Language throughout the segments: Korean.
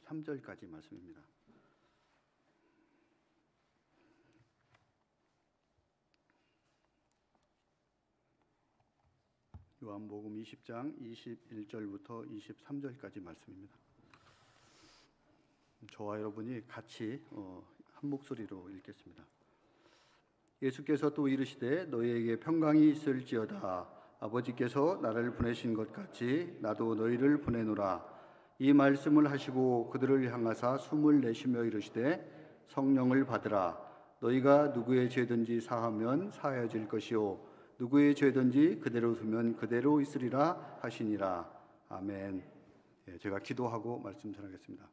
23절까지 말씀입니다. 요한복음 20장 21절부터 23절까지 말씀입니다. 저와 여러분이 같이 한 목소리로 읽겠습니다. 예수께서 또 이르시되 너희에게 평강이 있을지어다. 아버지께서 나를 보내신 것 같이 나도 너희를 보내노라. 이 말씀을 하시고 그들을 향하사 숨을 내쉬며 이르시되 성령을 받으라. 너희가 누구의 죄든지 사하면 사하여질 것이요 누구의 죄든지 그대로 두면 그대로 있으리라 하시니라. 아멘. 제가 기도하고 말씀 전하겠습니다.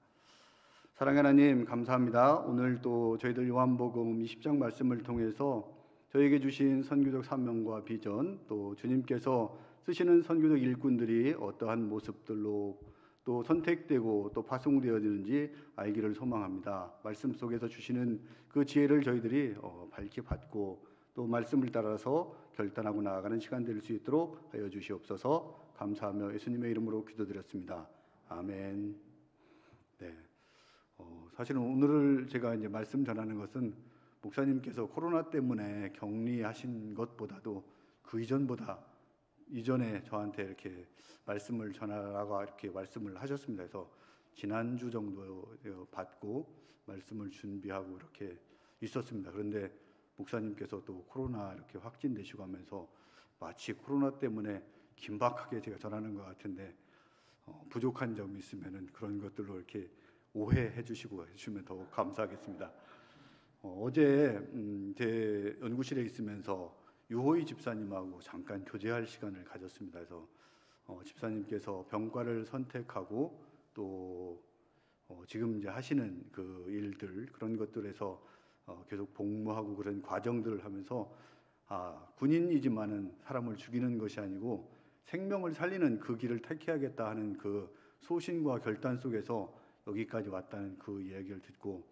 사랑하는 하나님, 감사합니다. 오늘 또 저희들 요한복음 20장 말씀을 통해서 저에게 주신 선교적 사명과 비전, 또 주님께서 쓰시는 선교적 일꾼들이 어떠한 모습들로 또 선택되고 또 파송되어지는지 알기를 소망합니다. 말씀 속에서 주시는 그 지혜를 저희들이 밝히 받고 또 말씀을 따라서 결단하고 나아가는 시간 될 수 있도록 하여 주시옵소서. 감사하며 예수님의 이름으로 기도드렸습니다. 아멘. 네. 사실은 오늘 제가 이제 말씀 전하는 것은 목사님께서 코로나 때문에 격리하신 것보다도 그 이전에 저한테 이렇게 말씀을 전하라고 이렇게 말씀을 하셨습니다. 그래서 지난주 정도 받고 말씀을 준비하고 이렇게 있었습니다. 그런데 목사님께서 또 코로나 이렇게 확진되시고 하면서 마치 코로나 때문에 긴박하게 제가 전하는 것 같은데 부족한 점이 있으면은 그런 것들로 이렇게 오해해 주시고 해주시면 더욱 감사하겠습니다. 어제 제 연구실에 있으면서 유호희 집사님하고 잠깐 교제할 시간을 가졌습니다. 그래서 집사님께서 병과를 선택하고 또 지금 이제 하시는 그 일들 그런 것들에서 계속 복무하고 그런 과정들을 하면서 군인이지만은 사람을 죽이는 것이 아니고 생명을 살리는 그 길을 택해야겠다 하는 그 소신과 결단 속에서 여기까지 왔다는 그 이야기를 듣고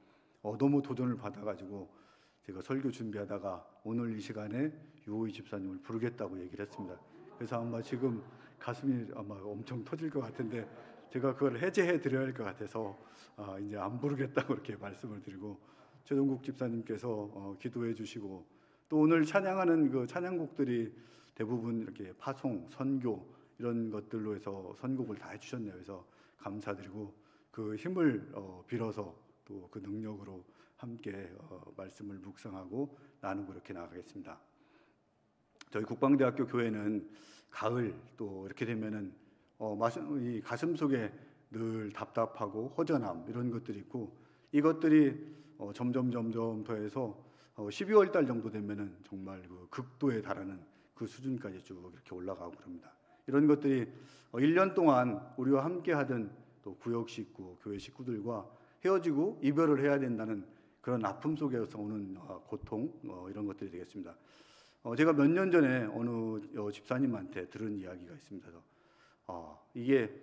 너무 도전을 받아가지고 제가 설교 준비하다가 오늘 이 시간에 유호희 집사님을 부르겠다고 얘기를 했습니다. 그래서 아마 지금 가슴이 아마 엄청 터질 것 같은데 제가 그걸 해제해 드려야 할 것 같아서 이제 안 부르겠다고 이렇게 말씀을 드리고 최동국 집사님께서 기도해 주시고 또 오늘 찬양하는 그 찬양곡들이 대부분 이렇게 파송, 선교 이런 것들로 해서 선곡을 다 해주셨네요. 그래서 감사드리고 그 힘을 빌어서 또 그 능력으로 함께 말씀을 묵상하고 나누고 이렇게 나가겠습니다. 저희 국방대학교 교회는 가을 또 이렇게 되면은 이 가슴 속에 늘 답답하고 허전함 이런 것들이 있고 이것들이 점점 더해서 12월 달 정도 되면은 정말 그 극도에 달하는 그 수준까지 쭉 이렇게 올라가고 그럽니다. 이런 것들이 1년 동안 우리와 함께 하던 또 구역 식구, 교회 식구들과 헤어지고 이별을 해야 된다는 그런 아픔 속에서 오는 고통 이런 것들이 되겠습니다. 제가 몇 년 전에 어느 집사님한테 들은 이야기가 있습니다. 이게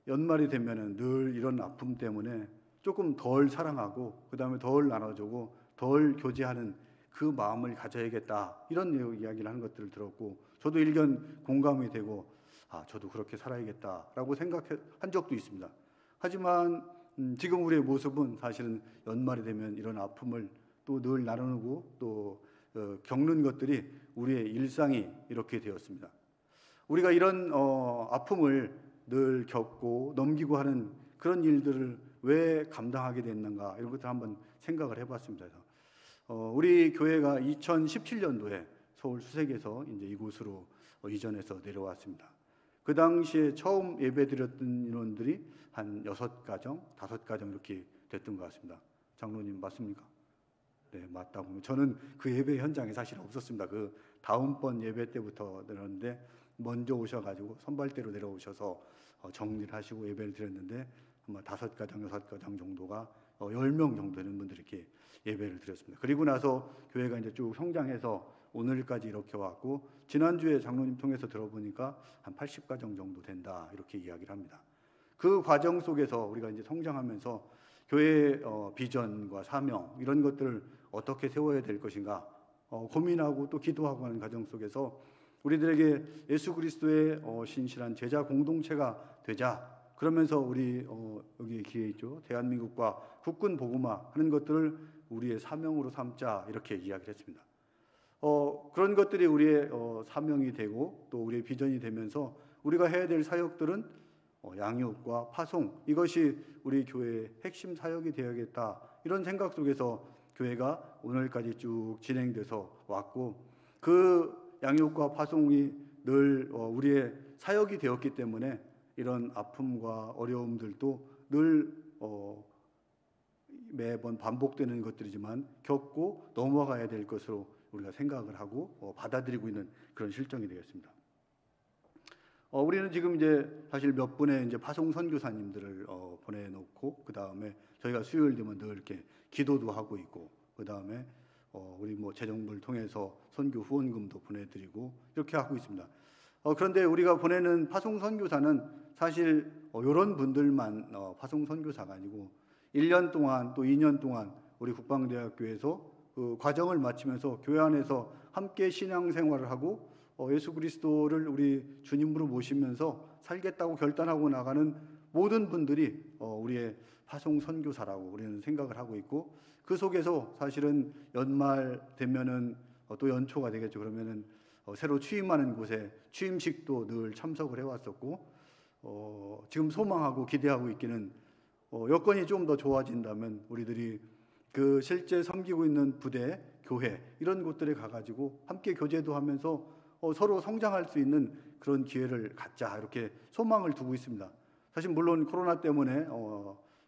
연말이 되면은 늘 이런 아픔 때문에 조금 덜 사랑하고 그 다음에 덜 나눠주고 덜 교제하는 그 마음을 가져야겠다 이런 이야기를 하는 것들을 들었고 저도 일견 공감이 되고 저도 그렇게 살아야겠다라고 생각한 적도 있습니다. 하지만 지금 우리의 모습은 사실은 연말이 되면 이런 아픔을 또 늘 나누고 또 겪는 것들이 우리의 일상이 이렇게 되었습니다. 우리가 이런 아픔을 늘 겪고 넘기고 하는 그런 일들을 왜 감당하게 됐는가 이런 것들 한번 생각을 해봤습니다. 우리 교회가 2017년도에 서울 수색에서 이제 이곳으로 이전해서 내려왔습니다. 그 당시에 처음 예배드렸던 인원들이 한 6가정, 5가정 이렇게 됐던 것 같습니다. 장로님 맞습니까? 네, 맞다고. 저는 그 예배 현장에 사실 없었습니다. 그 다음번 예배 때부터 내렸는데 먼저 오셔가지고 선발대로 내려오셔서 정리를 하시고 예배를 드렸는데 아마 5가정, 6가정 정도가 10명 정도 되는 분들이 이렇게 예배를 드렸습니다. 그리고 나서 교회가 이제 쭉 성장해서 오늘까지 이렇게 왔고 지난주에 장로님 통해서 들어보니까 한 80가정 정도 된다 이렇게 이야기를 합니다. 그 과정 속에서 우리가 이제 성장하면서 교회의 비전과 사명 이런 것들을 어떻게 세워야 될 것인가 고민하고 또 기도하고 하는 과정 속에서 우리들에게 예수 그리스도의 신실한 제자 공동체가 되자 그러면서 우리 여기 기회 있죠. 대한민국과 국군 복음화 하는 것들을 우리의 사명으로 삼자 이렇게 이야기를 했습니다. 그런 것들이 우리의 사명이 되고 또 우리의 비전이 되면서 우리가 해야 될 사역들은 양육과 파송, 이것이 우리 교회의 핵심 사역이 되어야겠다, 이런 생각 속에서 교회가 오늘까지 쭉 진행돼서 왔고, 그 양육과 파송이 늘 우리의 사역이 되었기 때문에 이런 아픔과 어려움들도 늘 매번 반복되는 것들이지만 겪고 넘어가야 될 것으로 우리가 생각을 하고 받아들이고 있는 그런 실정이 되겠습니다. 우리는 지금 이제 사실 몇 분의 이제 파송 선교사님들을 보내놓고, 그 다음에 저희가 수요일 되면 늘 이렇게 기도도 하고 있고, 그 다음에 우리 재정부를 통해서 선교 후원금도 보내드리고 이렇게 하고 있습니다. 그런데 우리가 보내는 파송 선교사는 사실 이런 분들만 파송 선교사가 아니고 1년 동안 또 2년 동안 우리 국방대학교에서 그 과정을 마치면서 교회 안에서 함께 신앙생활을 하고 예수 그리스도를 우리 주님으로 모시면서 살겠다고 결단하고 나가는 모든 분들이 우리의 파송 선교사라고 우리는 생각을 하고 있고, 그 속에서 사실은 연말 되면은 또 연초가 되겠죠. 그러면은 새로 취임하는 곳에 취임식도 늘 참석을 해왔었고, 지금 소망하고 기대하고 있기는 여건이 좀 더 좋아진다면 우리들이 그 실제 섬기고 있는 부대, 교회 이런 곳들에 가가지고 함께 교제도 하면서 서로 성장할 수 있는 그런 기회를 갖자, 이렇게 소망을 두고 있습니다. 사실 물론 코로나 때문에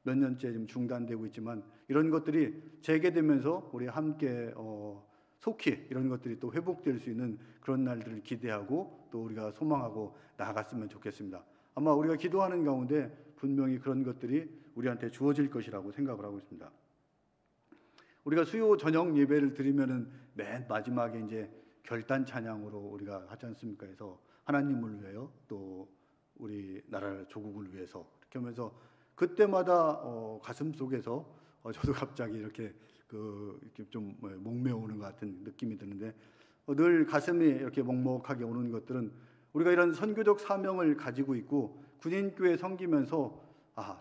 몇 년째 지금 중단되고 있지만 이런 것들이 재개되면서 우리 함께 속히 이런 것들이 또 회복될 수 있는 그런 날들을 기대하고 또 우리가 소망하고 나아갔으면 좋겠습니다. 아마 우리가 기도하는 가운데 분명히 그런 것들이 우리한테 주어질 것이라고 생각을 하고 있습니다. 우리가 수요 저녁 예배를 드리면은 맨 마지막에 이제 결단 찬양으로 우리가 하지 않습니까? 그래서 하나님을 위하여 또 우리 나라 조국을 위해서 이렇게 하면서 그때마다 가슴 속에서 저도 갑자기 이렇게 이렇게 좀 목매오는 것 같은 느낌이 드는데, 늘 가슴이 이렇게 먹먹하게 오는 것들은 우리가 이런 선교적 사명을 가지고 있고 군인교회 섬기면서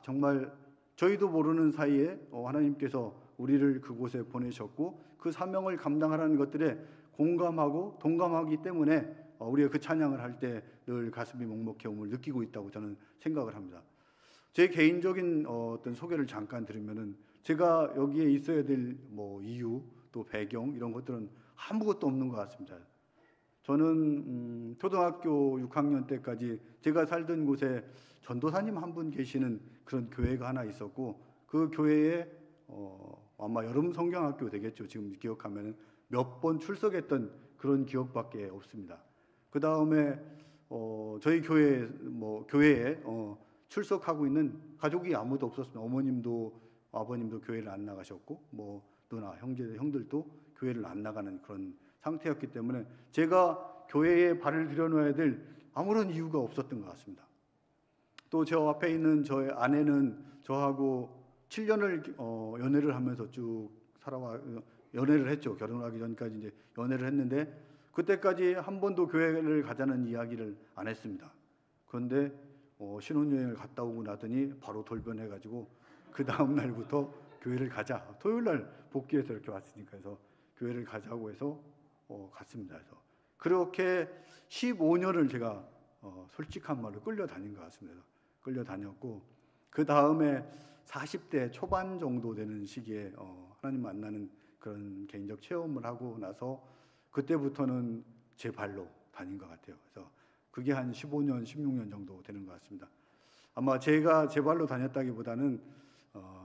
정말 저희도 모르는 사이에 하나님께서 우리를 그곳에 보내셨고 그 사명을 감당하라는 것들에 공감하고 동감하기 때문에 우리가 그 찬양을 할 때 늘 가슴이 먹먹해옴을 느끼고 있다고 저는 생각을 합니다. 제 개인적인 어떤 소개를 잠깐 드리면은, 제가 여기에 있어야 될 이유 또 배경 이런 것들은 아무것도 없는 것 같습니다. 저는 초등학교 6학년 때까지 제가 살던 곳에 전도사님 한 분 계시는 그런 교회가 하나 있었고, 그 교회에 아마 여름 성경학교 되겠죠. 지금 기억하면은 몇 번 출석했던 그런 기억밖에 없습니다. 그 다음에 저희 교회에 출석하고 있는 가족이 아무도 없었습니다. 어머님도 아버님도 교회를 안 나가셨고, 누나 형들도 교회를 안 나가는 그런 상태였기 때문에 제가 교회에 발을 들여놓아야 될 아무런 이유가 없었던 것 같습니다. 또 저 앞에 있는 저의 아내는 저하고 7년을 연애를 하면서 쭉 연애를 했죠. 결혼하기 전까지 이제 연애를 했는데 그때까지 한 번도 교회를 가자는 이야기를 안 했습니다. 그런데 신혼여행을 갔다 오고 나더니 바로 돌변해가지고 그 다음 날부터 교회를 가자. 토요일 날 복귀해서 이렇게 왔으니까 해서 교회를 가자고 해서 갔습니다. 그래서 그렇게 15년을 제가 솔직한 말로 끌려다닌 것 같습니다. 끌려다녔고, 그 다음에 40대 초반 정도 되는 시기에 하나님 만나는 그런 개인적 체험을 하고 나서 그때부터는 제 발로 다닌 것 같아요. 그래서 그게 한 15년, 16년 정도 되는 것 같습니다. 아마 제가 제 발로 다녔다기보다는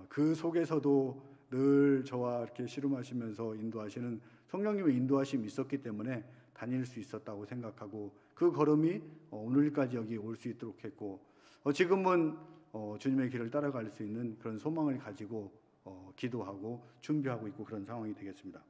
그 속에서도 늘 저와 이렇게 씨름하시면서 인도하시는 성령님의 인도하심이 있었기 때문에 다닐 수 있었다고 생각하고, 그 걸음이 오늘까지 여기 올 수 있도록 했고, 지금은 주님의 길을 따라갈 수 있는 그런 소망을 가지고 기도하고 준비하고 있고 그런 상황이 되겠습니다.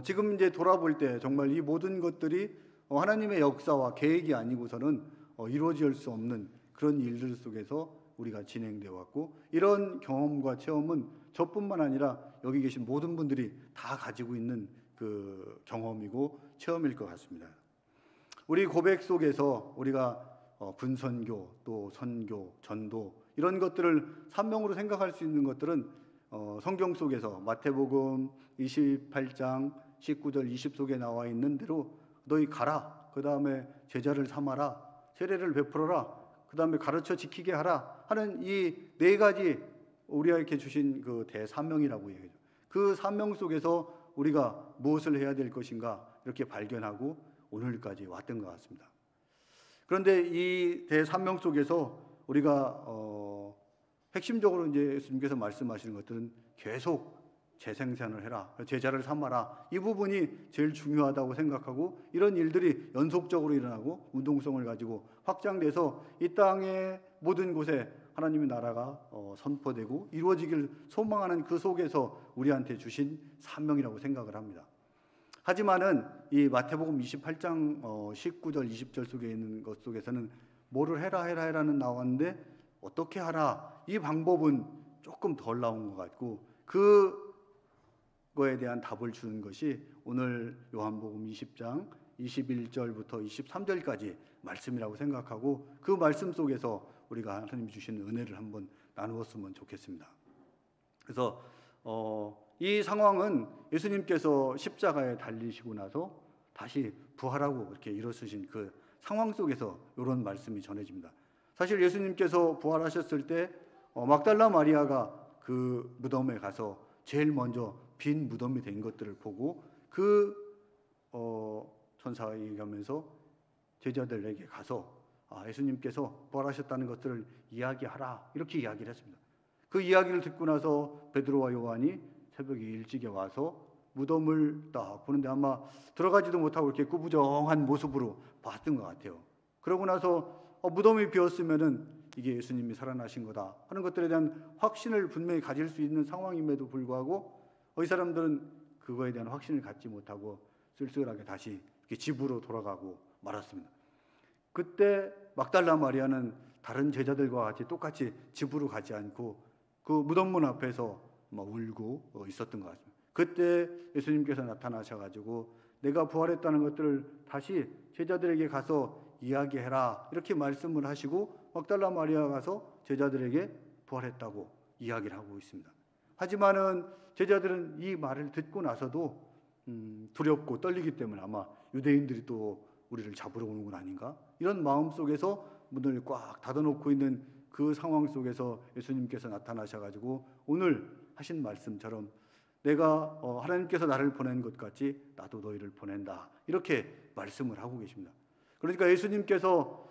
지금 이제 돌아볼 때 정말 이 모든 것들이 하나님의 역사와 계획이 아니고서는 이루어질 수 없는 그런 일들 속에서 우리가 진행되어 왔고, 이런 경험과 체험은 저뿐만 아니라 여기 계신 모든 분들이 다 가지고 있는 그 경험이고 체험일 것 같습니다. 우리 고백 속에서 우리가 분선교, 또 선교, 전도 이런 것들을 사명으로 생각할 수 있는 것들은 성경 속에서 마태복음 28장 19절 20속에 나와 있는 대로 너희 가라, 그 다음에 제자를 삼아라, 세례를 베풀어라, 그 다음에 가르쳐 지키게 하라 하는 이 네 가지 우리에게 주신 그 대사명이라고 얘기해요. 그 사명 속에서 우리가 무엇을 해야 될 것인가 이렇게 발견하고 오늘까지 왔던 것 같습니다. 그런데 이 대사명 속에서 우리가 핵심적으로 이제 예수님께서 말씀하시는 것들은 계속 재생산을 해라, 제자를 삼아라, 이 부분이 제일 중요하다고 생각하고 이런 일들이 연속적으로 일어나고 운동성을 가지고 확장돼서 이 땅의 모든 곳에 하나님의 나라가 선포되고 이루어지길 소망하는 그 속에서 우리한테 주신 사명이라고 생각을 합니다. 하지만은 이 마태복음 28장 19절 20절 속에 있는 것 속에서는 뭐를 해라는 나왔는데 어떻게 하라, 이 방법은 조금 덜 나온 것 같고 그거에 대한 답을 주는 것이 오늘 요한복음 20장 21절부터 23절까지 말씀이라고 생각하고 그 말씀 속에서 우리가 하나님이 주신 은혜를 한번 나누었으면 좋겠습니다. 그래서 이 상황은 예수님께서 십자가에 달리시고 나서 다시 부활하고 이렇게 일어서신 그 상황 속에서 이런 말씀이 전해집니다. 사실 예수님께서 부활하셨을 때 막달라 마리아가 그 무덤에 가서 제일 먼저 빈 무덤이 된 것들을 보고 그 천사가 얘기하면서 제자들에게 가서 예수님께서 부활하셨다는 것들을 이야기하라 이렇게 이야기를 했습니다. 그 이야기를 듣고 나서 베드로와 요한이 새벽에 일찍에 와서 무덤을 딱 보는데 아마 들어가지도 못하고 이렇게 꾸부정한 모습으로 봤던 것 같아요. 그러고 나서 무덤이 비었으면은 이게 예수님이 살아나신 거다 하는 것들에 대한 확신을 분명히 가질 수 있는 상황임에도 불구하고 이 사람들은 그거에 대한 확신을 갖지 못하고 쓸쓸하게 다시 이렇게 집으로 돌아가고 말았습니다. 그때 막달라 마리아는 다른 제자들과 같이 똑같이 집으로 가지 않고 그 무덤문 앞에서 울고 있었던 것 같습니다. 그때 예수님께서 나타나셔가지고 내가 부활했다는 것들을 다시 제자들에게 가서 이야기해라 이렇게 말씀을 하시고 막달라 마리아가 가서 제자들에게 부활했다고 이야기를 하고 있습니다. 하지만은 제자들은 이 말을 듣고 나서도 두렵고 떨리기 때문에 아마 유대인들이 또 우리를 잡으러 오는 건 아닌가 이런 마음 속에서 문을 꽉 닫아놓고 있는 그 상황 속에서 예수님께서 나타나셔가지고 오늘 하신 말씀처럼 내가 하나님께서 나를 보낸 것 같이 나도 너희를 보낸다 이렇게 말씀을 하고 계십니다. 그러니까 예수님께서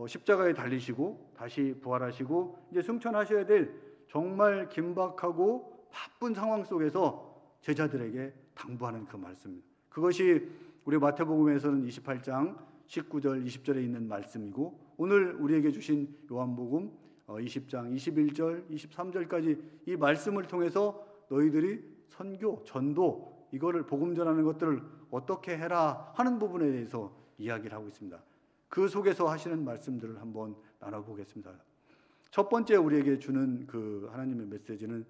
십자가에 달리시고 다시 부활하시고 이제 승천하셔야 될 정말 긴박하고 바쁜 상황 속에서 제자들에게 당부하는 그 말씀입니다. 그것이 우리 마태복음에서는 28장 19절 20절에 있는 말씀이고 오늘 우리에게 주신 요한복음 20장 21절 23절까지 이 말씀을 통해서 너희들이 선교, 전도 이거를 복음 전하는 것들을 어떻게 해라 하는 부분에 대해서 이야기를 하고 있습니다. 그 속에서 하시는 말씀들을 한번 나눠보겠습니다. 첫 번째 우리에게 주는 그 하나님의 메시지는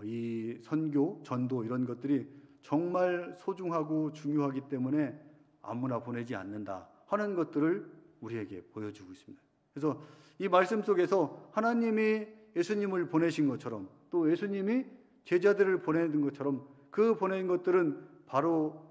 이 선교, 전도 이런 것들이 정말 소중하고 중요하기 때문에 아무나 보내지 않는다 하는 것들을 우리에게 보여주고 있습니다. 그래서 이 말씀 속에서 하나님이 예수님을 보내신 것처럼 또 예수님이 제자들을 보내는 것처럼 그 보낸 것들은 바로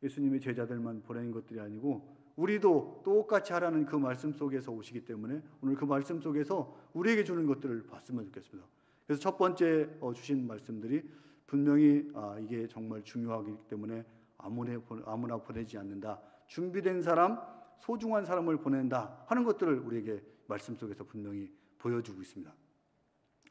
예수님의 제자들만 보낸 것들이 아니고 우리도 똑같이 하라는 그 말씀 속에서 오시기 때문에 오늘 그 말씀 속에서 우리에게 주는 것들을 봤으면 좋겠습니다. 그래서 첫 번째 주신 말씀들이 분명히 이게 정말 중요하기 때문에 아무나 보내지 않는다. 준비된 사람, 소중한 사람을 보낸다 하는 것들을 우리에게 말씀 속에서 분명히 보여주고 있습니다.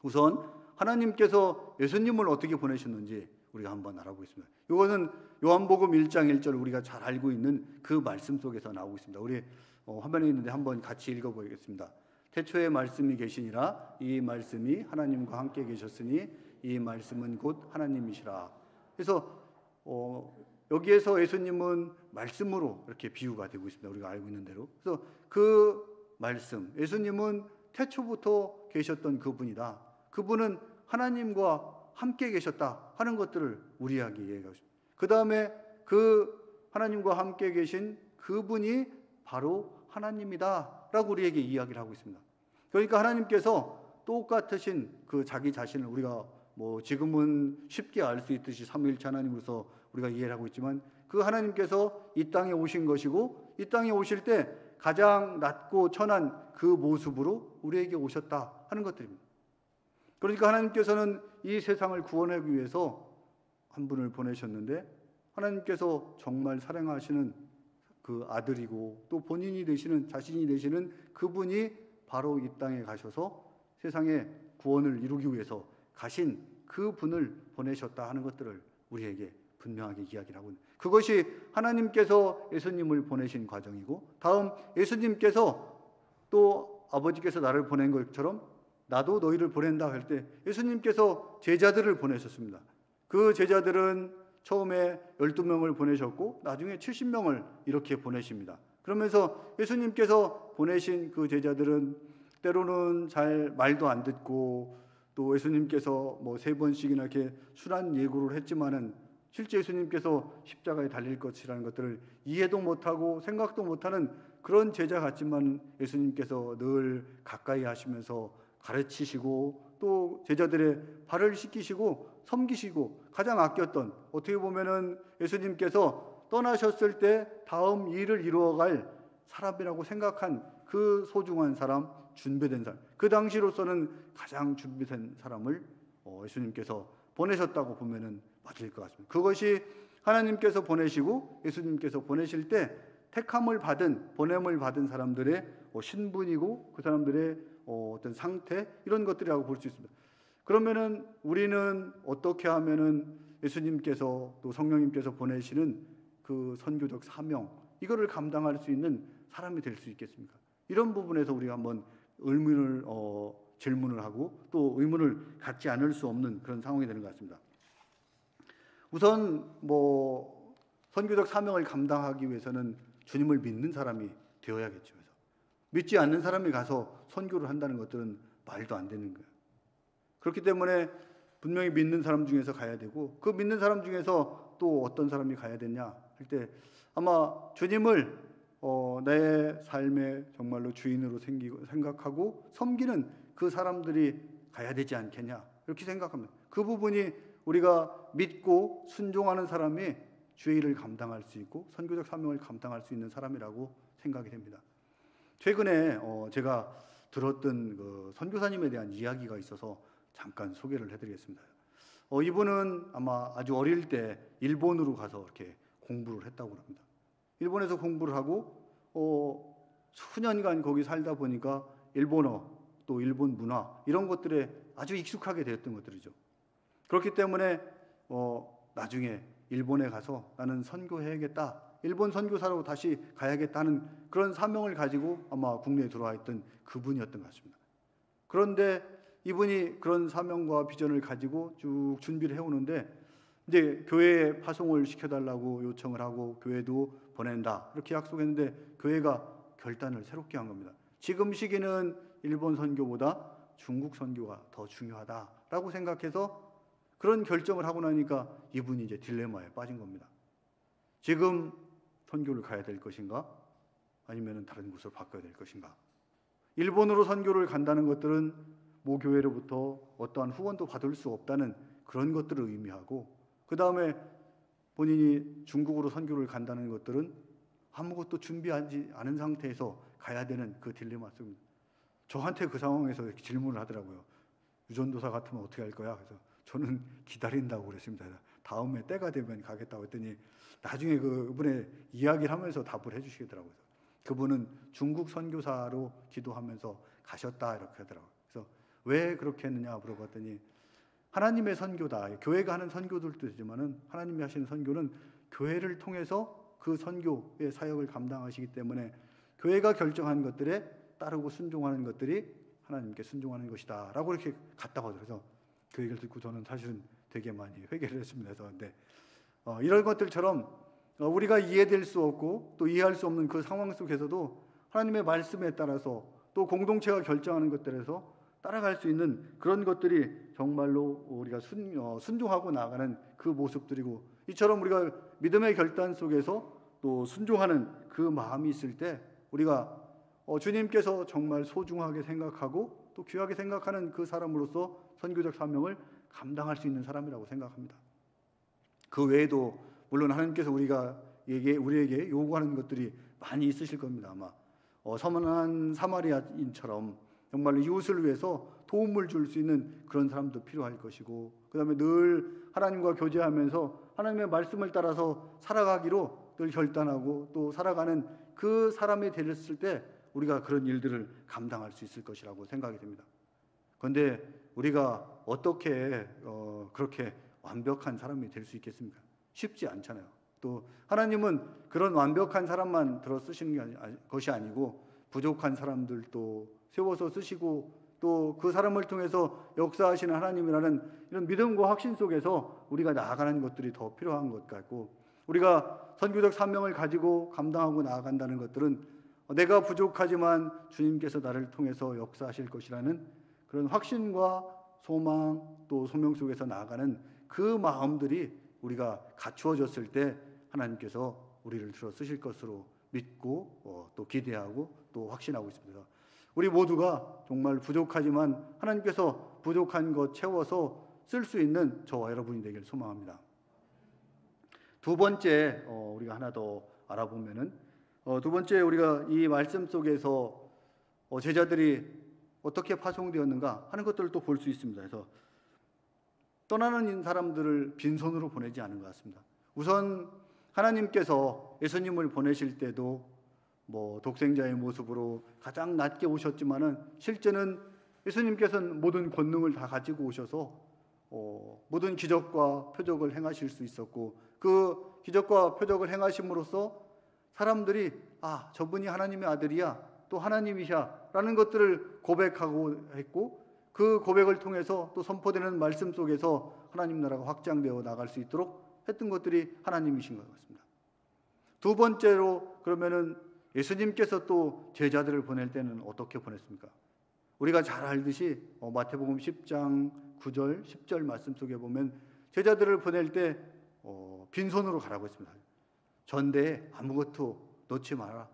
우선 하나님께서 예수님을 어떻게 보내셨는지 우리가 한번 알아보겠습니다. 이것은 요한복음 1장 1절 우리가 잘 알고 있는 그 말씀 속에서 나오고 있습니다. 우리 화면에 있는데 한번 같이 읽어보겠습니다. 태초에 말씀이 계시니라 이 말씀이 하나님과 함께 계셨으니 이 말씀은 곧 하나님이시라. 그래서 여기에서 예수님은 말씀으로 이렇게 비유가 되고 있습니다. 우리가 알고 있는 대로. 그래서 그 말씀, 예수님은 태초부터 계셨던 그분이다. 그분은 하나님과 함께 계셨다 하는 것들을 우리에게 얘기하고 있습니다. 그 다음에 그 하나님과 함께 계신 그분이 바로 하나님이다라고 우리에게 이야기를 하고 있습니다. 그러니까 하나님께서 똑같으신 그 자기 자신을 우리가 지금은 쉽게 알 수 있듯이 삼위일체 하나님으로서 우리가 이해를 하고 있지만, 그 하나님께서 이 땅에 오신 것이고, 이 땅에 오실 때 가장 낮고 천한 그 모습으로 우리에게 오셨다 하는 것들입니다. 그러니까 하나님께서는 이 세상을 구원하기 위해서 한 분을 보내셨는데, 하나님께서 정말 사랑하시는 그 아들이고 또 본인이 되시는, 자신이 되시는 그분이 바로 이 땅에 가셔서 세상의 구원을 이루기 위해서 가신 그 분을 보내셨다 하는 것들을 우리에게 분명하게 이야기를 하고 있는, 그것이 하나님께서 예수님을 보내신 과정이고, 다음 예수님께서 또 아버지께서 나를 보낸 것처럼 나도 너희를 보낸다 할 때 예수님께서 제자들을 보내셨습니다. 그 제자들은 처음에 12명을 보내셨고 나중에 70명을 이렇게 보내십니다. 그러면서 예수님께서 보내신 그 제자들은 때로는 잘 말도 안 듣고, 또 예수님께서 3번씩이나 이렇게 순한 예고를 했지만은 실제 예수님께서 십자가에 달릴 것이라는 것들을 이해도 못하고 생각도 못하는 그런 제자 같지만, 예수님께서 늘 가까이 하시면서 가르치시고 또 제자들의 발을 씻기시고 섬기시고 가장 아꼈던, 어떻게 보면은 예수님께서 떠나셨을 때 다음 일을 이루어갈 사람이라고 생각한 그 소중한 사람, 준비된 사람, 그 당시로서는 가장 준비된 사람을 예수님께서 보내셨다고 보면은 맞을 것 같습니다. 그것이 하나님께서 보내시고 예수님께서 보내실 때 택함을 받은, 보냄을 받은 사람들의 신분이고 그 사람들의 어떤 상태, 이런 것들이라고 볼 수 있습니다. 그러면은 우리는 어떻게 하면은 예수님께서 또 성령님께서 보내시는 그 선교적 사명, 이거를 감당할 수 있는 사람이 될 수 있겠습니까? 이런 부분에서 우리가 한번 질문을 하고 또 의문을 갖지 않을 수 없는 그런 상황이 되는 것 같습니다. 우선 선교적 사명을 감당하기 위해서는 주님을 믿는 사람이 되어야겠죠. 그래서 믿지 않는 사람이 가서 선교를 한다는 것들은 말도 안 되는 거예요. 그렇기 때문에 분명히 믿는 사람 중에서 가야 되고, 그 믿는 사람 중에서 또 어떤 사람이 가야 되냐 할 때 아마 주님을 내 삶의 정말로 주인으로 생각하고 섬기는 그 사람들이 가야 되지 않겠냐, 이렇게 생각합니다. 그 부분이 우리가 믿고 순종하는 사람이 주의 일을 감당할 수 있고 선교적 사명을 감당할 수 있는 사람이라고 생각이 됩니다. 최근에 제가 들었던 그 선교사님에 대한 이야기가 있어서 잠깐 소개를 해드리겠습니다. 이분은 아마 아주 어릴 때 일본으로 가서 이렇게 공부를 했다고 합니다. 일본에서 공부를 하고 수년간 거기 살다 보니까 일본어, 또 일본 문화, 이런 것들에 아주 익숙하게 되었던 것들이죠. 그렇기 때문에 나중에 일본에 가서 나는 선교해야겠다, 일본 선교사로 다시 가야겠다는 그런 사명을 가지고 아마 국내에 들어와 있던 그분이었던 것 같습니다. 그런데 이분이 그런 사명과 비전을 가지고 쭉 준비를 해오는데, 이제 교회에 파송을 시켜달라고 요청을 하고 교회도 보낸다 이렇게 약속했는데, 교회가 결단을 새롭게 한 겁니다. 지금 시기는 일본 선교보다 중국 선교가 더 중요하다라고 생각해서 그런 결정을 하고 나니까 이분이 이제 딜레마에 빠진 겁니다. 지금 선교를 가야 될 것인가, 아니면 다른 곳을 바꿔야 될 것인가. 일본으로 선교를 간다는 것들은 모 교회로부터 어떠한 후원도 받을 수 없다는 그런 것들을 의미하고, 그 다음에 본인이 중국으로 선교를 간다는 것들은 아무것도 준비하지 않은 상태에서 가야 되는 그 딜레마 속입니다. 저한테 그 상황에서 이렇게 질문을 하더라고요. 유전도사 같으면 어떻게 할 거야? 그래서 저는 기다린다고 그랬습니다. 다음에 때가 되면 가겠다고 했더니 나중에 그분의 이야기를 하면서 답을 해주시더라고요. 그분은 중국 선교사로 기도하면서 가셨다 이렇게 하더라고요. 그래서 왜 그렇게 했느냐 물어봤더니, 하나님의 선교다. 교회가 하는 선교들도 있지만은 하나님이 하시는 선교는 교회를 통해서 그 선교의 사역을 감당하시기 때문에 교회가 결정한 것들에 따르고 순종하는 것들이 하나님께 순종하는 것이다 라고 이렇게 갔다고 하더라고요. 그래서 그 얘기를 듣고 저는 사실은 되게 많이 회개를 했습니다. 그런데 이런 것들처럼 우리가 이해될 수 없고 또 이해할 수 없는 그 상황 속에서도 하나님의 말씀에 따라서 또 공동체가 결정하는 것들에서 따라갈 수 있는 그런 것들이 정말로 우리가 순종하고 나가는 그 모습들이고, 이처럼 우리가 믿음의 결단 속에서 또 순종하는 그 마음이 있을 때 우리가 주님께서 정말 소중하게 생각하고 또 귀하게 생각하는 그 사람으로서 선교적 사명을 감당할 수 있는 사람이라고 생각합니다. 그 외에도 물론 하나님께서 우리에게 요구하는 것들이 많이 있으실 겁니다. 아마 선한 사마리아인처럼 정말로 이웃을 위해서 도움을 줄 수 있는 그런 사람도 필요할 것이고, 그 다음에 늘 하나님과 교제하면서 하나님의 말씀을 따라서 살아가기로 늘 결단하고 또 살아가는 그 사람이 되었을 때 우리가 그런 일들을 감당할 수 있을 것이라고 생각이 됩니다. 그런데 우리가 어떻게 그렇게 완벽한 사람이 될 수 있겠습니까? 쉽지 않잖아요. 또 하나님은 그런 완벽한 사람만 들어 쓰시는 것이 아니고 부족한 사람들도 세워서 쓰시고 또 그 사람을 통해서 역사하시는 하나님이라는 이런 믿음과 확신 속에서 우리가 나아가는 것들이 더 필요한 것 같고, 우리가 선교적 사명을 가지고 감당하고 나아간다는 것들은 내가 부족하지만 주님께서 나를 통해서 역사하실 것이라는 그런 확신과 소망 또 소명 속에서 나아가는 그 마음들이 우리가 갖추어졌을 때 하나님께서 우리를 들어 쓰실 것으로 믿고 또 기대하고 또 확신하고 있습니다. 우리 모두가 정말 부족하지만 하나님께서 부족한 것 채워서 쓸 수 있는 저와 여러분이 되길 소망합니다. 두 번째 우리가 하나 더 알아보면은 두 번째 우리가 이 말씀 속에서 제자들이 어떻게 파송되었는가 하는 것들을 또 볼 수 있습니다. 그래서 떠나는 사람들을 빈손으로 보내지 않은 것 같습니다. 우선 하나님께서 예수님을 보내실 때도 독생자의 모습으로 가장 낮게 오셨지만은 실제는 예수님께서는 모든 권능을 다 가지고 오셔서 모든 기적과 표적을 행하실 수 있었고, 그 기적과 표적을 행하심으로써 사람들이 저분이 하나님의 아들이야, 또 하나님이야 라는 것들을 고백하고 했고, 그 고백을 통해서 또 선포되는 말씀 속에서 하나님 나라가 확장되어 나갈 수 있도록 했던 것들이 하나님이신 것 같습니다. 두 번째로 그러면은 예수님께서 또 제자들을 보낼 때는 어떻게 보냈습니까? 우리가 잘 알듯이 마태복음 10장 9절 10절 말씀 속에 보면 제자들을 보낼 때 빈손으로 가라고 했습니다. 전대에 아무것도 넣지 마라.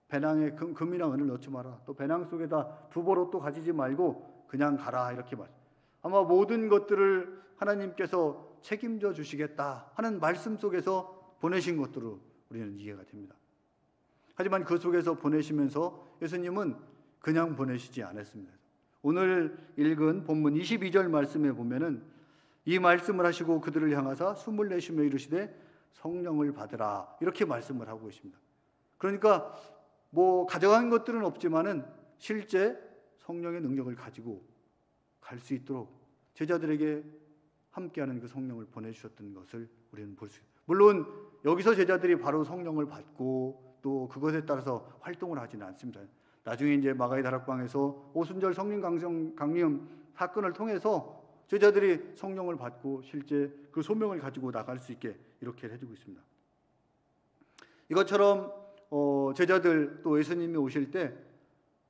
배낭에 금이나 은을 넣지 마라. 또 배낭 속에다 두보로 가지지 말고 그냥 가라, 이렇게 말. 아마 모든 것들을 하나님께서 책임져 주시겠다 하는 말씀 속에서 보내신 것으로 우리는 이해가 됩니다. 하지만 그 속에서 보내시면서 예수님은 그냥 보내시지 않았습니다. 오늘 읽은 본문 22절 말씀에 보면은 이 말씀을 하시고 그들을 향하사 숨을 내쉬며 이르시되 성령을 받으라, 이렇게 말씀을 하고 계십니다. 그러니까 가져간 것들은 없지만은 실제 성령의 능력을 가지고 갈 수 있도록 제자들에게 함께하는 그 성령을 보내주셨던 것을 우리는 볼 수 있습니다. 물론 여기서 제자들이 바로 성령을 받고 또 그것에 따라서 활동을 하지는 않습니다. 나중에 이제 마가의 다락방에서 오순절 성령 강림 사건을 통해서 제자들이 성령을 받고 실제 그 소명을 가지고 나갈 수 있게 이렇게 해주고 있습니다. 이것처럼 제자들 또 예수님이 오실 때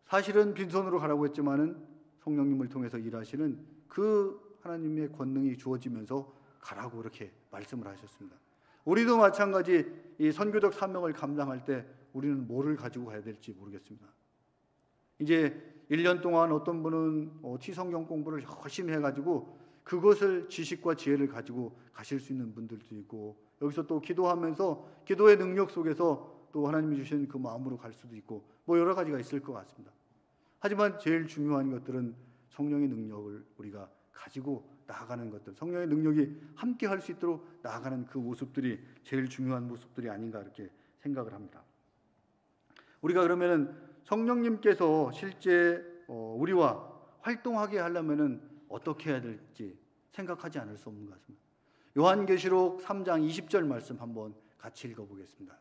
사실은 빈손으로 가라고 했지만은 성령님을 통해서 일하시는 그 하나님의 권능이 주어지면서 가라고 이렇게 말씀을 하셨습니다. 우리도 마찬가지 이 선교적 사명을 감당할 때 우리는 뭐를 가지고 가야 될지 모르겠습니다. 이제 1년 동안 어떤 분은 T성경 공부를 열심히 해가지고 그것을 지식과 지혜를 가지고 가실 수 있는 분들도 있고, 여기서 또 기도하면서 기도의 능력 속에서 또 하나님이 주신 그 마음으로 갈 수도 있고 여러 가지가 있을 것 같습니다. 하지만 제일 중요한 것들은 성령의 능력을 우리가 가지고 나아가는 것들, 성령의 능력이 함께 할 수 있도록 나아가는 그 모습들이 제일 중요한 모습들이 아닌가 이렇게 생각을 합니다. 우리가 그러면은 성령님께서 실제 우리와 활동하게 하려면은 어떻게 해야 될지 생각하지 않을 수 없는 것 같습니다. 요한계시록 3장 20절 말씀 한번 같이 읽어보겠습니다.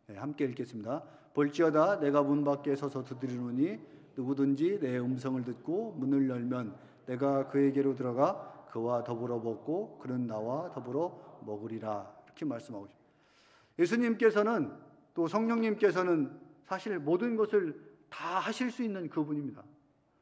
네, 함께 읽겠습니다. 볼지어다 내가 문 밖에 서서 두드리노니 누구든지 내 음성을 듣고 문을 열면 내가 그에게로 들어가 그와 더불어 먹고 그는 나와 더불어 먹으리라, 이렇게 말씀하고 있습니다. 예수님께서는 또 성령님께서는 사실 모든 것을 다 하실 수 있는 그분입니다.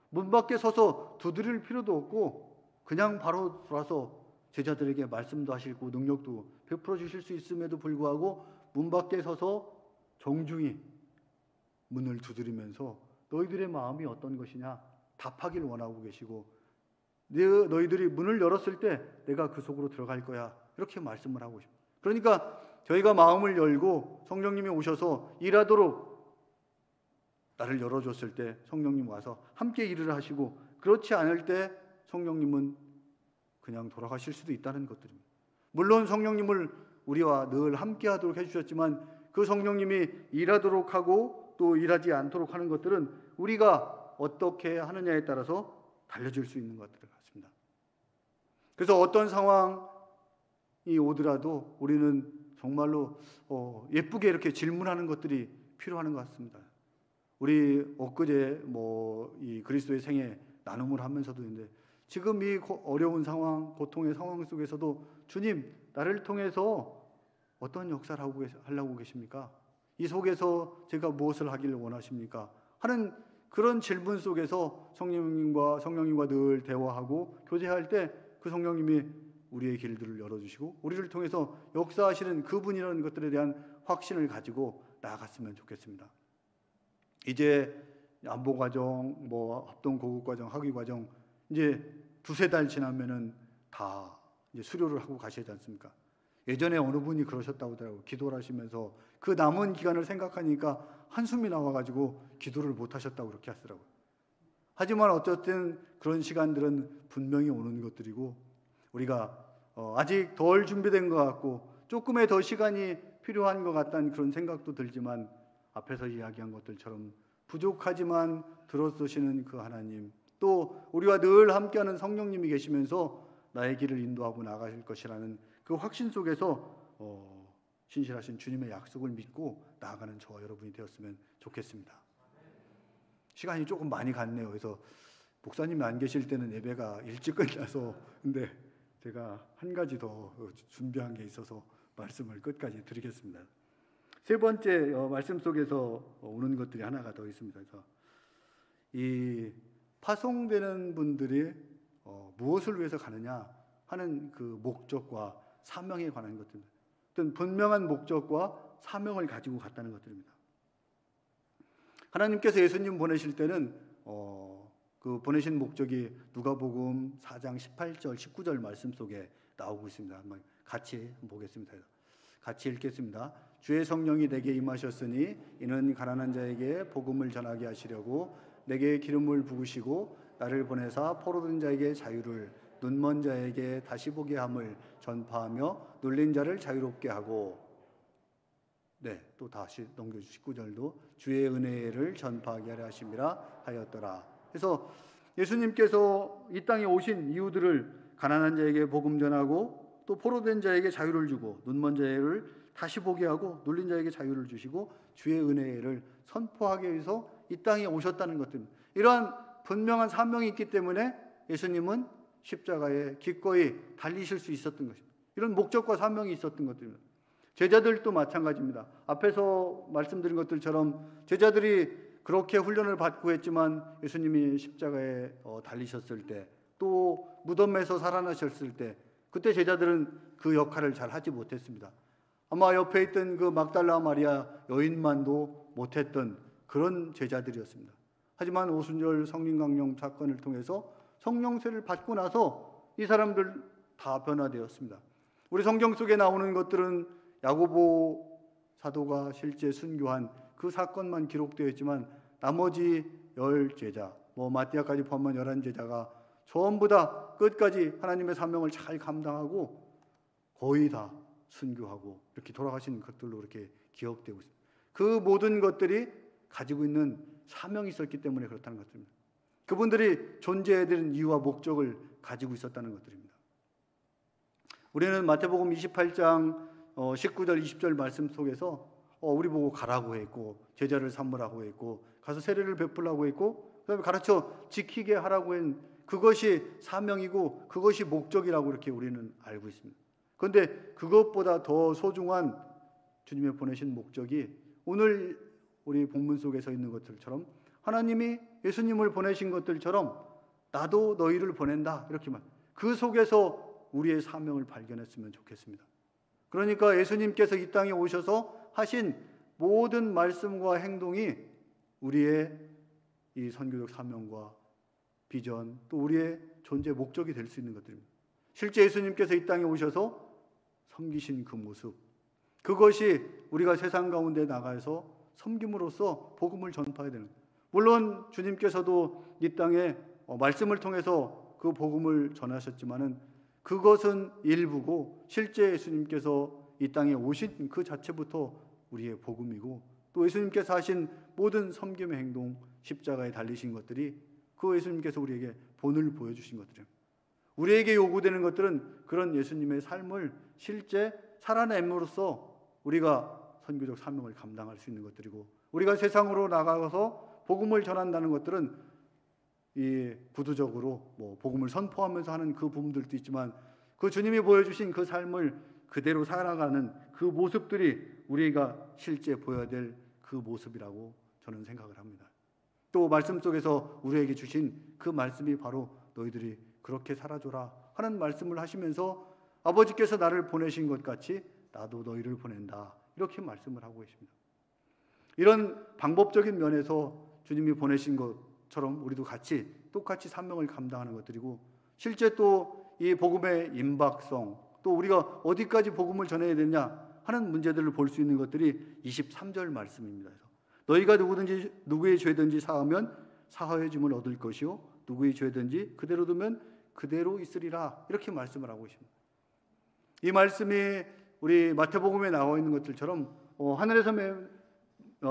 문 밖에 서서 두드릴 필요도 없고 그냥 바로 돌아서 제자들에게 말씀도 하시고 능력도 베풀어 주실 수 있음에도 불구하고 문 밖에 서서 정중히 문을 두드리면서 너희들의 마음이 어떤 것이냐 답하길 원하고 계시고, 너희들이 문을 열었을 때 내가 그 속으로 들어갈 거야, 이렇게 말씀을 하고 싶어요. 그러니까 저희가 마음을 열고 성령님이 오셔서 일하도록 나를 열어줬을 때 성령님 와서 함께 일을 하시고, 그렇지 않을 때 성령님은 그냥 돌아가실 수도 있다는 것들입니다. 물론 성령님을 우리와 늘 함께 하도록 해주셨지만 그 성령님이 일하도록 하고 또 일하지 않도록 하는 것들은 우리가 어떻게 하느냐에 따라서 달라질 수 있는 것들 같습니다. 그래서 어떤 상황이 오더라도 우리는 정말로 예쁘게 이렇게 질문하는 것들이 필요한 것 같습니다. 우리 엊그제 이 그리스도의 생애 나눔을 하면서도 있는데, 지금 이 어려운 상황, 고통의 상황 속에서도 주님, 나를 통해서 어떤 역사를 하려고 계십니까? 이 속에서 제가 무엇을 하기를 원하십니까? 하는 그런 질문 속에서 성령님과 늘 대화하고 교제할 때 그 성령님이 우리의 길들을 열어주시고 우리를 통해서 역사하시는 그분이라는 것들에 대한 확신을 가지고 나아갔으면 좋겠습니다. 이제 안보과정, 합동고급과정, 학위과정 이제 두세 달 지나면은 다 이제 수료를 하고 가셔야지 않습니까? 예전에 어느 분이 그러셨다고 하더라고요. 기도를 하시면서 그 남은 기간을 생각하니까 한숨이 나와가지고 기도를 못 하셨다고 그렇게 하시더라고요. 하지만 어쨌든 그런 시간들은 분명히 오는 것들이고, 우리가 아직 덜 준비된 것 같고 조금의 더 시간이 필요한 것 같다는 그런 생각도 들지만, 앞에서 이야기한 것들처럼 부족하지만 들어주시는 그 하나님, 또 우리와 늘 함께하는 성령님이 계시면서 나의 길을 인도하고 나가실 것이라는 그 확신 속에서 신실하신 주님의 약속을 믿고 나아가는 저와 여러분이 되었으면 좋겠습니다. 시간이 조금 많이 갔네요. 그래서 목사님이 안 계실 때는 예배가 일찍 끝나서, 근데 제가 한 가지 더 준비한 게 있어서 말씀을 끝까지 드리겠습니다. 세 번째 말씀 속에서 오는 것들이 하나가 더 있습니다. 그래서 이 파송되는 분들이 무엇을 위해서 가느냐 하는 그 목적과 사명에 관한 것들입니다. 어떤 분명한 목적과 사명을 가지고 갔다는 것들입니다. 하나님께서 예수님 보내실 때는 그 보내신 목적이 누가복음 4장 18절 19절 말씀 속에 나오고 있습니다. 한번 같이 보겠습니다. 같이 읽겠습니다. 주의 성령이 내게 임하셨으니 이는 가난한 자에게 복음을 전하게 하시려고 내게 기름을 부으시고 나를 보내사 포로된 자에게 자유를, 눈먼 자에게 다시 보게 함을 전파하며 눌린 자를 자유롭게 하고, 또 다시 넘겨주시고 19절도 주의 은혜를 전파하게 하려 하심이라 하였더라. 그래서 예수님께서 이 땅에 오신 이유들을 가난한 자에게 복음 전하고 또 포로된 자에게 자유를 주고 눈먼 자를 다시 보게 하고 눌린 자에게 자유를 주시고 주의 은혜를 선포하기 위해서 이 땅에 오셨다는 것들입니다. 이러한 분명한 사명이 있기 때문에 예수님은 십자가에 기꺼이 달리실 수 있었던 것입니다. 이런 목적과 사명이 있었던 것들입니다. 제자들도 마찬가지입니다. 앞에서 말씀드린 것들처럼 제자들이 그렇게 훈련을 받고 했지만 예수님이 십자가에 달리셨을 때, 또 무덤에서 살아나셨을 때, 그때 제자들은 그 역할을 잘 하지 못했습니다. 아마 옆에 있던 그 막달라 마리아 여인만도 못했던 그런 제자들이었습니다. 하지만 오순절 성령 강림 사건을 통해서 성령세를 받고 나서 이 사람들 다 변화되었습니다. 우리 성경 속에 나오는 것들은 야고보 사도가 실제 순교한 그 사건만 기록되어 있지만 나머지 10제자, 마띠아까지 포함한 11제자가 전부 다 끝까지 하나님의 사명을 잘 감당하고 거의 다 순교하고 이렇게 돌아가신 것들로 이렇게 기억되고 있습니다. 그 모든 것들이 가지고 있는 사명이 있었기 때문에 그렇다는 것들입니다. 그분들이 존재해야 되는 이유와 목적을 가지고 있었다는 것들입니다. 우리는 마태복음 28장 19절 20절 말씀 속에서 우리 보고 가라고 했고 제자를 삼으라고 했고 가서 세례를 베풀라고 했고 그다음에 가르쳐 지키게 하라고 한 그것이 사명이고 그것이 목적이라고 이렇게 우리는 알고 있습니다. 그런데 그것보다 더 소중한 주님의 보내신 목적이 오늘 우리 본문 속에서 있는 것들처럼 하나님이 예수님을 보내신 것들처럼 나도 너희를 보낸다 이렇게만, 그 속에서 우리의 사명을 발견했으면 좋겠습니다. 그러니까 예수님께서 이 땅에 오셔서 하신 모든 말씀과 행동이 우리의 이 선교적 사명과 비전, 또 우리의 존재 목적이 될 수 있는 것들입니다. 실제 예수님께서 이 땅에 오셔서 섬기신 그 모습, 그것이 우리가 세상 가운데 나가서 섬김으로써 복음을 전파해야 되는 거예요. 물론 주님께서도 이 땅에 말씀을 통해서 그 복음을 전하셨지만은 그것은 일부고, 실제 예수님께서 이 땅에 오신 그 자체부터 우리의 복음이고, 또 예수님께서 하신 모든 섬김의 행동, 십자가에 달리신 것들이 그 예수님께서 우리에게 본을 보여주신 것들이에요. 우리에게 요구되는 것들은 그런 예수님의 삶을 실제 살아냄으로써 우리가 선교적 사명을 감당할 수 있는 것들이고, 우리가 세상으로 나가서 복음을 전한다는 것들은 이 구두적으로 복음을 선포하면서 하는 그 부분들도 있지만, 그 주님이 보여주신 그 삶을 그대로 살아가는 그 모습들이 우리가 실제 보여야 될 그 모습이라고 저는 생각을 합니다. 또 말씀 속에서 우리에게 주신 그 말씀이 바로 너희들이 그렇게 살아줘라 하는 말씀을 하시면서 아버지께서 나를 보내신 것 같이 나도 너희를 보낸다, 이렇게 말씀을 하고 계십니다. 이런 방법적인 면에서 주님이 보내신 것처럼 우리도 똑같이 사명을 감당하는 것들이고, 실제 또 이 복음의 임박성, 또 우리가 어디까지 복음을 전해야 되냐 하는 문제들을 볼 수 있는 것들이 23절 말씀입니다. 그래서 너희가 누구의 죄든지 사하면 사하여 줌을 얻을 것이요 누구의 죄든지 그대로 두면 그대로 있으리라, 이렇게 말씀을 하고 있습니다. 이 말씀이 우리 마태복음에 나와 있는 것들처럼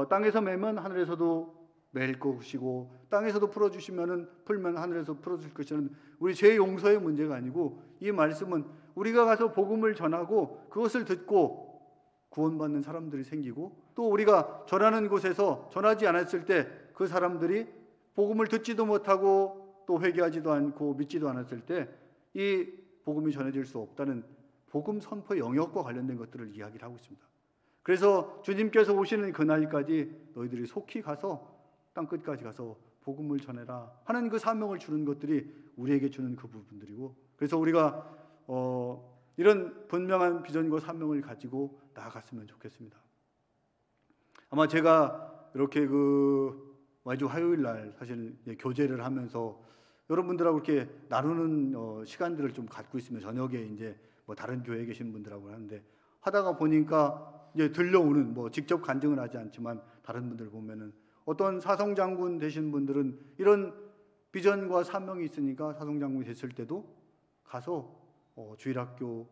땅에서 매면 하늘에서도 맬 것이고, 땅에서도 풀면 하늘에서 풀어줄 것이라는 우리 죄 용서의 문제가 아니고, 이 말씀은 우리가 가서 복음을 전하고 그것을 듣고 구원받는 사람들이 생기고, 또 우리가 전하는 곳에서 전하지 않았을 때 그 사람들이 복음을 듣지도 못하고 또 회개하지도 않고 믿지도 않았을 때 이 복음이 전해질 수 없다는 복음 선포 영역과 관련된 것들을 이야기를 하고 있습니다. 그래서 주님께서 오시는 그날까지 너희들이 속히 가서 땅끝까지 가서 복음을 전해라 하는 그 사명을 주는 것들이 우리에게 주는 그 부분들이고, 그래서 우리가 이런 분명한 비전과 사명을 가지고 나아갔으면 좋겠습니다. 아마 제가 이렇게 매주 화요일 날 사실 교제를 하면서 여러분들하고 이렇게 나누는 시간들을 좀 갖고 있으면, 저녁에 이제 다른 교회에 계신 분들하고 하는데, 하다가 보니까 이제 들려오는 직접 간증을 하지 않지만 다른 분들 보면은 어떤 사성장군 되신 분들은 이런 비전과 사명이 있으니까 사성장군이 됐을 때도 가서 주일학교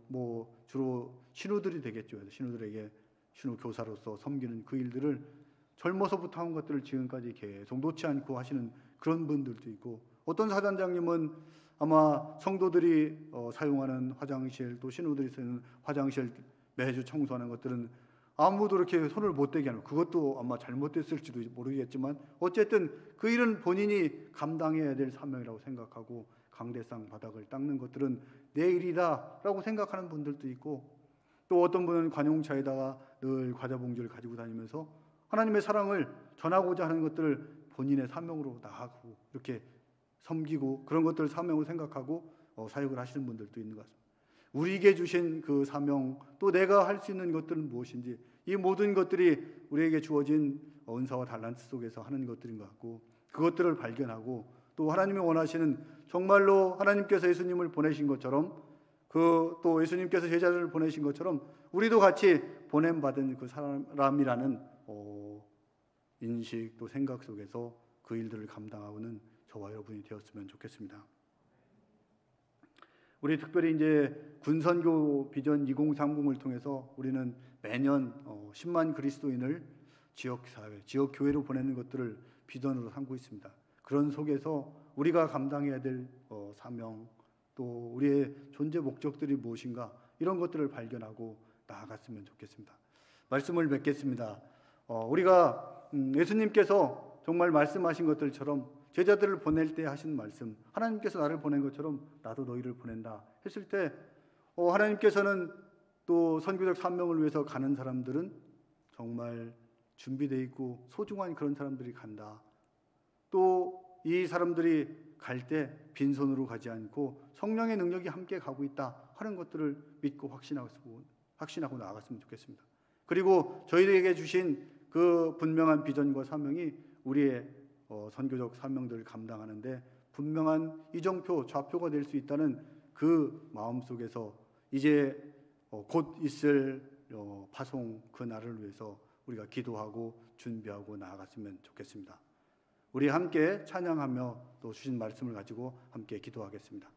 주로 신우들이 되겠죠. 신우들에게 신우교사로서 섬기는 그 일들을 젊어서부터 한 것들을 지금까지 계속 놓지 않고 하시는 그런 분들도 있고, 어떤 사단장님은 아마 성도들이 사용하는 화장실, 또 신우들이 쓰는 화장실 매주 청소하는 것들은 아무도 이렇게 손을 못 대게 하는, 그것도 아마 잘못됐을지도 모르겠지만 어쨌든 그 일은 본인이 감당해야 될 사명이라고 생각하고 강대상 바닥을 닦는 것들은 내 일이다라고 생각하는 분들도 있고, 또 어떤 분은 관용차에다가 늘 과자 봉지를 가지고 다니면서 하나님의 사랑을 전하고자 하는 것들을 본인의 사명으로 나가고 이렇게 섬기고, 그런 것들을 사명으로 생각하고 사역을 하시는 분들도 있는 것 같습니다. 우리에게 주신 그 사명, 또 내가 할 수 있는 것들은 무엇인지, 이 모든 것들이 우리에게 주어진 은사와 달란트 속에서 하는 것들인 것 같고, 그것들을 발견하고, 또 하나님이 원하시는, 정말로 하나님께서 예수님을 보내신 것처럼, 또 예수님께서 제자들을 보내신 것처럼 우리도 같이 보냄받은 그 사람이라는 인식, 또 생각 속에서 그 일들을 감당하고는 저와 여러분이 되었으면 좋겠습니다. 우리 특별히 이제 군선교 비전 2030을 통해서 우리는 매년 10만 그리스도인을 지역사회, 지역교회로 보내는 것들을 비전으로 삼고 있습니다. 그런 속에서 우리가 감당해야 될 사명, 또 우리의 존재 목적들이 무엇인가, 이런 것들을 발견하고 나아갔으면 좋겠습니다. 말씀을 맺겠습니다. 우리가 예수님께서 정말 말씀하신 것들처럼 제자들을 보낼 때 하신 말씀, 하나님께서 나를 보낸 것처럼 나도 너희를 보낸다 했을 때, 하나님께서는 또 선교적 사명을 위해서 가는 사람들은 정말 준비되어 있고 소중한 그런 사람들이 간다. 또 이 사람들이 갈 때 빈손으로 가지 않고 성령의 능력이 함께 가고 있다 하는 것들을 믿고 확신하고 나아갔으면 좋겠습니다. 그리고 저희에게 주신 그 분명한 비전과 사명이 우리의 선교적 사명들을 감당하는데 분명한 이정표, 좌표가 될 수 있다는 그 마음속에서 이제 곧 있을 파송 그 날을 위해서 우리가 기도하고 준비하고 나아갔으면 좋겠습니다. 우리 함께 찬양하며 또 주신 말씀을 가지고 함께 기도하겠습니다.